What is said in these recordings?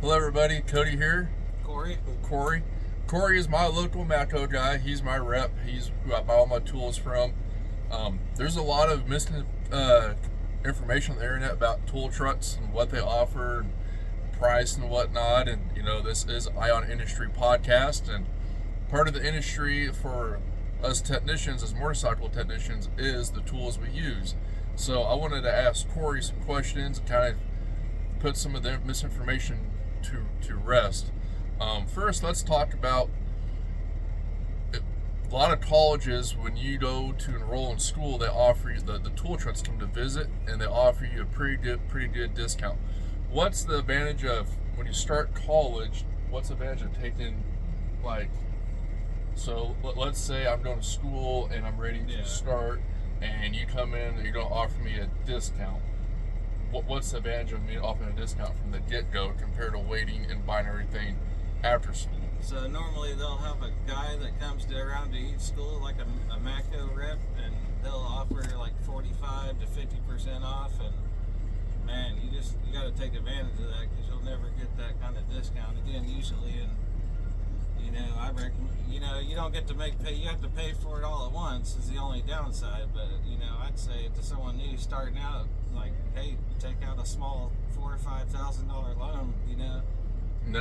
Hello, everybody. Cody here. Corey. Corey. Corey is my local Matco guy. He's my rep. He's who I buy all my tools from. There's a lot of missing information on the internet about tool trucks and what they offer, and price and whatnot. And this is Ion Industry podcast, and part of the industry for us technicians, as motorcycle technicians, is the tools we use. So I wanted to ask Corey some questions and kind of put some of the misinformation to rest. First, let's talk about a lot of colleges. When you go to enroll in school, they offer you the tool trucks come to visit, and they offer you a pretty good discount. What's the advantage of when you start college? What's the advantage of taking, like, so let's say I'm going to school and I'm ready to start, and you come in and you're going to offer me a discount. What's the advantage of me offering a discount from the get-go compared to waiting and buying everything after school? So normally they'll have a guy that comes around to each school, like a Matco rep, and they'll offer like 45 to 50% off. And man, you got to take advantage of that, because you'll never get that kind of discount again usually. And I reckon you don't get to you have to pay for it all at once is the only downside. But I'd say to someone new starting out, like, hey, take out a small $4,000 or $5,000 loan. And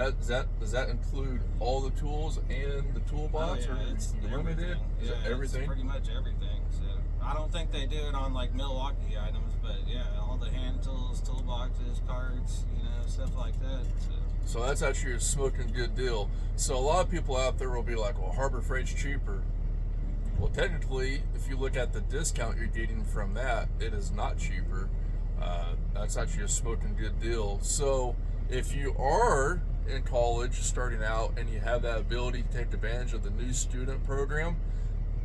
does that include all the tools and the toolbox, or it's limited? Yeah, everything? It's pretty much everything. So I don't think they do it on like Milwaukee items, but yeah, all the hand tools, toolboxes, cards, stuff like that. So that's actually a smoking good deal. So a lot of people out there will be like, well, Harbor Freight's cheaper. Well, technically, if you look at the discount you're getting from that, it is not cheaper. That's actually a smoking good deal. So if you are in college starting out and you have that ability to take advantage of the new student program,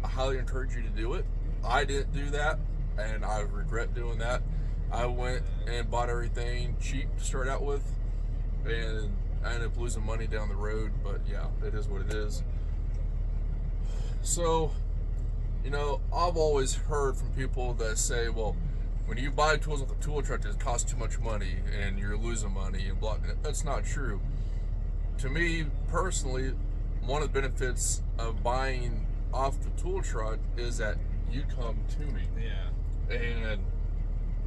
I highly encourage you to do it. I didn't do that, and I regret doing that. I went and bought everything cheap to start out with, and I ended up losing money down the road, but yeah, it is what it is. So, I've always heard from people that say, well, when you buy tools with a tool truck, it costs too much money and you're losing money and blah. That's not true. To me, personally, one of the benefits of buying off the tool truck is that you come to me. Yeah. And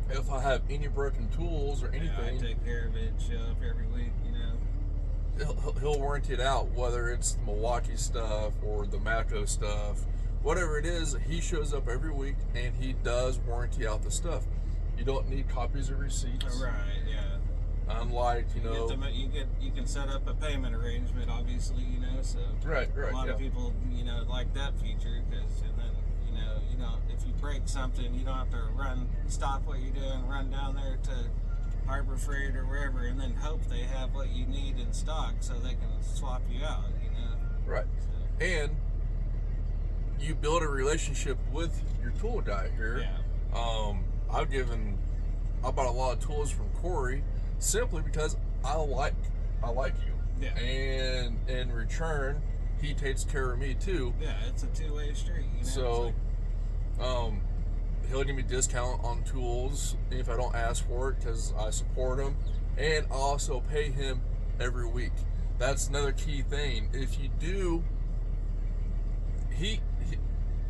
if I have any broken tools or anything, I take care of it, show up every week, He'll warranty it out, whether it's the Milwaukee stuff or the Matco stuff. Whatever it is, he shows up every week and he does warranty out the stuff. You don't need copies of receipts. Right, yeah. Unlike, you can set up a payment arrangement, obviously, so right, a lot of people, like that feature, because, and then, if you break something, you don't have to stop what you're doing, run down there to Harbor Freight or wherever, and then hope they have what you need in stock so they can swap you out, Right. So. And you build a relationship with your tool guy here. Yeah. I bought a lot of tools from Corey simply because I like you. Yeah. And in return, he takes care of me too. Yeah, it's a two-way street. So, he'll give me a discount on tools if I don't ask for it because I support him, and I also pay him every week. That's another key thing. If you do,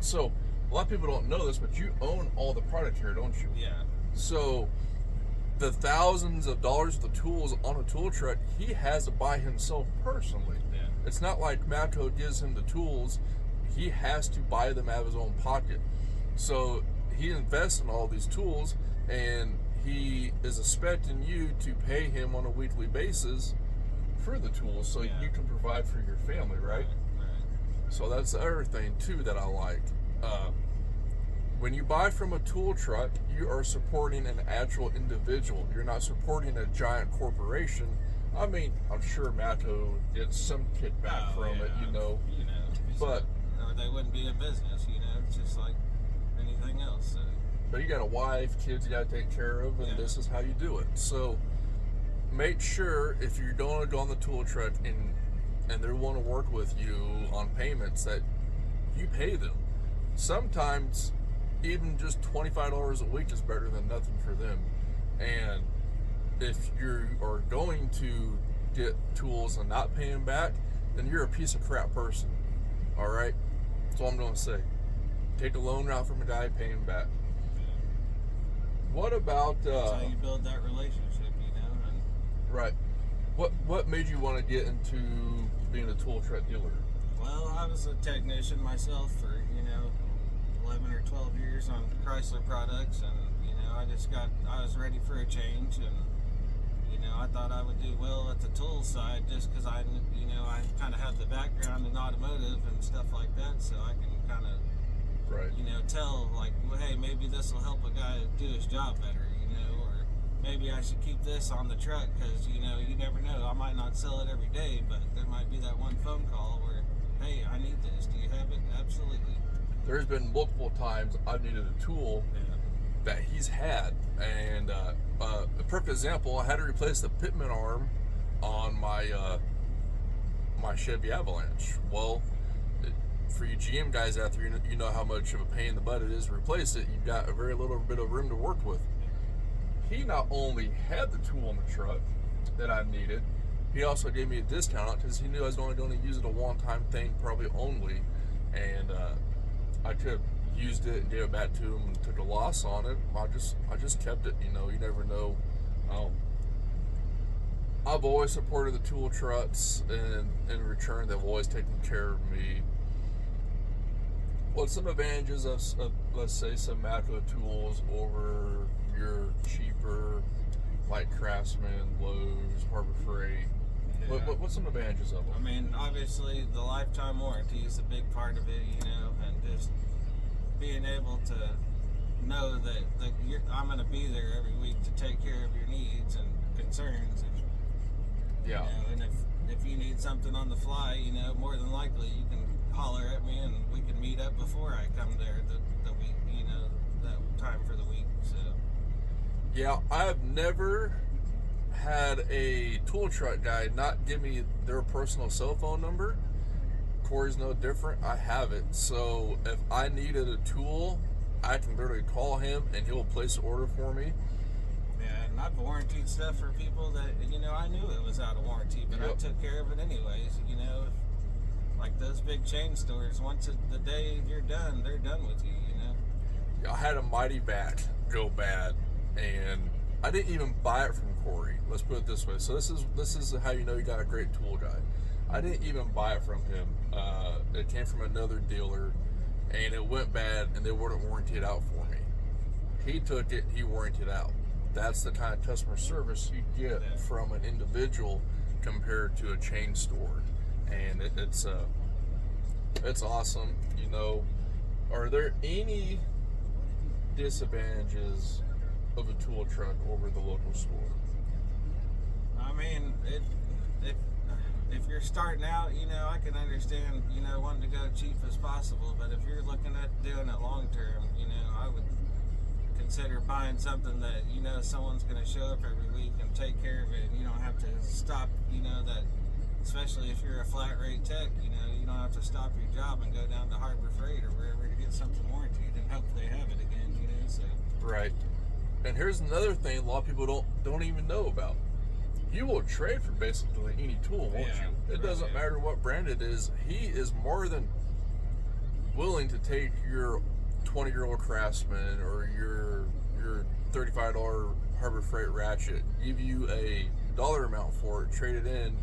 so a lot of people don't know this, but you own all the product here, don't you? Yeah. So the thousands of dollars of the tools on a tool truck, he has to buy himself personally. Yeah. It's not like Matco gives him the tools. He has to buy them out of his own pocket. So he invests in all these tools, and he is expecting you to pay him on a weekly basis for the tools so you can provide for your family, right? So that's the other thing too that I like. When you buy from a tool truck, you are supporting an actual individual. You're not supporting a giant corporation. I mean, I'm sure Matco gets some kickback from it, but or they wouldn't be in business. It's just like anything else. So. But you got a wife, kids you got to take care of, and this is how you do it. So make sure if you're going to go on the tool truck and they want to work with you on payments, that you pay them. Sometimes even just $25 a week is better than nothing for them. And if you are going to get tools and not pay them back, then you're a piece of crap person. All right, that's all I'm gonna say. Take a loan route from a guy, pay him back. What about? That's how you build that relationship, you know. And Right. What made you want to get into being a tool truck dealer? well, I was a technician myself for 11 or 12 years on Chrysler products, and I was ready for a change, and I thought I would do well at the tool side just because I kind of have the background in automotive and stuff like that, so I can kind of Right. tell, like, well, hey, maybe this will help a guy do his job better, or maybe I should keep this on the truck because, you never know. I might not sell it every day, but there might be that one phone call where, hey, I need this. Do you have it? Absolutely. There's been multiple times I've needed a tool that he's had, and a perfect example, I had to replace the pitman arm on my my Chevy Avalanche. Well, for you GM guys out there, you know how much of a pain in the butt it is to replace it. You've got a very little bit of room to work with. He not only had the tool in the truck that I needed, he also gave me a discount on it because he knew I was only going to use it a one-time thing, probably only, and I could have used it and gave it back to him and took a loss on it. I just kept it. You never know. I've always supported the tool trucks, and in return, they've always taken care of me. What's some advantages of let's say, some Matco tools over your cheaper, like Craftsman, Lowe's, Harbor Freight? Yeah. What's some advantages of them? I mean, obviously, the lifetime warranty is a big part of it, and just being able to know that I'm going to be there every week to take care of your needs and concerns. And, Yeah. And if you need something on the fly, more than likely you can holler at me and we can meet up before I come there the week, that time for the week. So. Yeah, I've never had a tool truck guy not give me their personal cell phone number. Corey's no different. I have it. So if I needed a tool, I can literally call him and he'll place an order for me. Yeah, and I've warrantied stuff for people that, I knew it was out of warranty, but I took care of it anyways, like those big chain stores, once the day you're done, they're done with you, I had a Mighty Vac go bad, and I didn't even buy it from Corey. Let's put it this way. So this is how you know you got a great tool guy. I didn't even buy it from him. It came from another dealer, and it went bad, and they wouldn't warranty it out for me. He took it, he warrantied it out. That's the kind of customer service you get from an individual compared to a chain store, and it's awesome. Are there any disadvantages of a tool truck over the local store? I mean, if you're starting out, I can understand, wanting to go cheap as possible, but if you're looking at doing it long term, I would consider buying something that someone's going to show up every week and take care of it, and you don't have to stop, that, especially if you're a flat rate tech, you don't have to stop your job and go down to Harbor Freight or wherever to get something warranted and hope they have it again, so. Right. And here's another thing a lot of people don't even know about. You will trade for basically any tool, won't you? It doesn't matter what brand it is. He is more than willing to take your 20-year-old Craftsman or your $35 Harbor Freight ratchet, give you a dollar amount for it, trade it in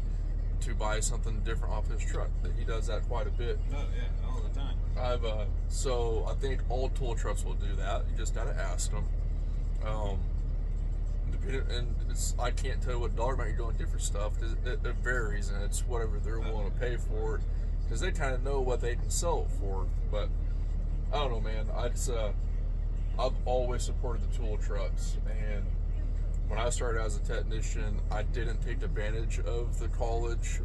to buy something different off his truck. That he does that quite a bit. Oh yeah, all the time. So I think all tool trucks will do that. You just gotta ask them. And I can't tell you what dollar amount you're going to get for stuff. It varies, and it's whatever they're willing to pay for it, because they kind of know what they can sell it for. But I don't know, man. I've always supported the tool trucks, and when I started as a technician, I didn't take advantage of the college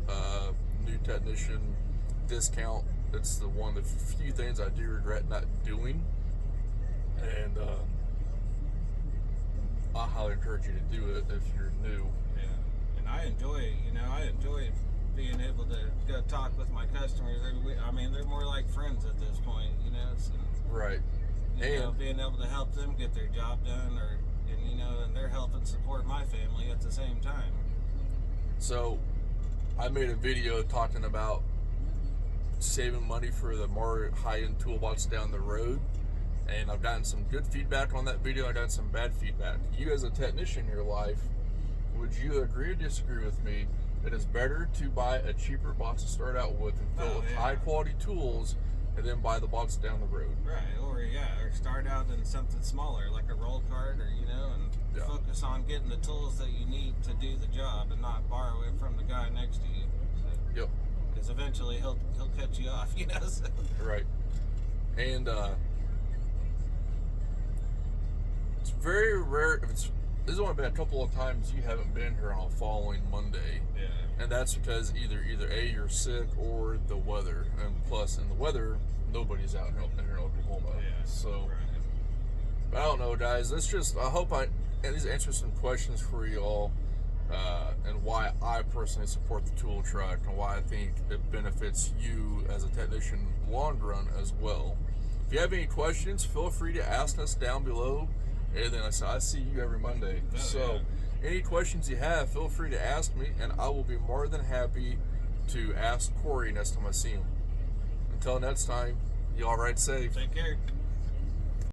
new technician discount. It's one of the few things I do regret not doing, and I highly encourage you to do it if you're new. Yeah, and I enjoy being able to go talk with my customers every week. I mean, they're more like friends at this point, So, right. Being able to help them get their job done, and they're helping support my family at the same time. So I made a video talking about saving money for the more high-end toolbox down the road, and I've gotten some good feedback on that video. I got some bad feedback. You as a technician in your life, would you agree or disagree with me that it's better to buy a cheaper box to start out with and fill with high quality tools and then buy the box down the road? Right, or start out in something smaller like a roll cart, or and focus on getting the tools that you need to do the job and not borrow it from the guy next to you. Yep. Because eventually he'll cut you off, So. Right. And it's very rare. This has only been a couple of times you haven't been here on a following Monday. Yeah. And that's because either A, you're sick, or the weather. And plus, in the weather, nobody's out here in Oklahoma. Yeah. So, right. But I don't know, guys. I hope these answer some questions for you all, and why I personally support the tool truck, and why I think it benefits you as a technician long run as well. If you have any questions, feel free to ask us down below. And then I see you every Monday. Any questions you have, feel free to ask me, and I will be more than happy to ask Corey next time I see him. Until next time, y'all ride safe. Take care.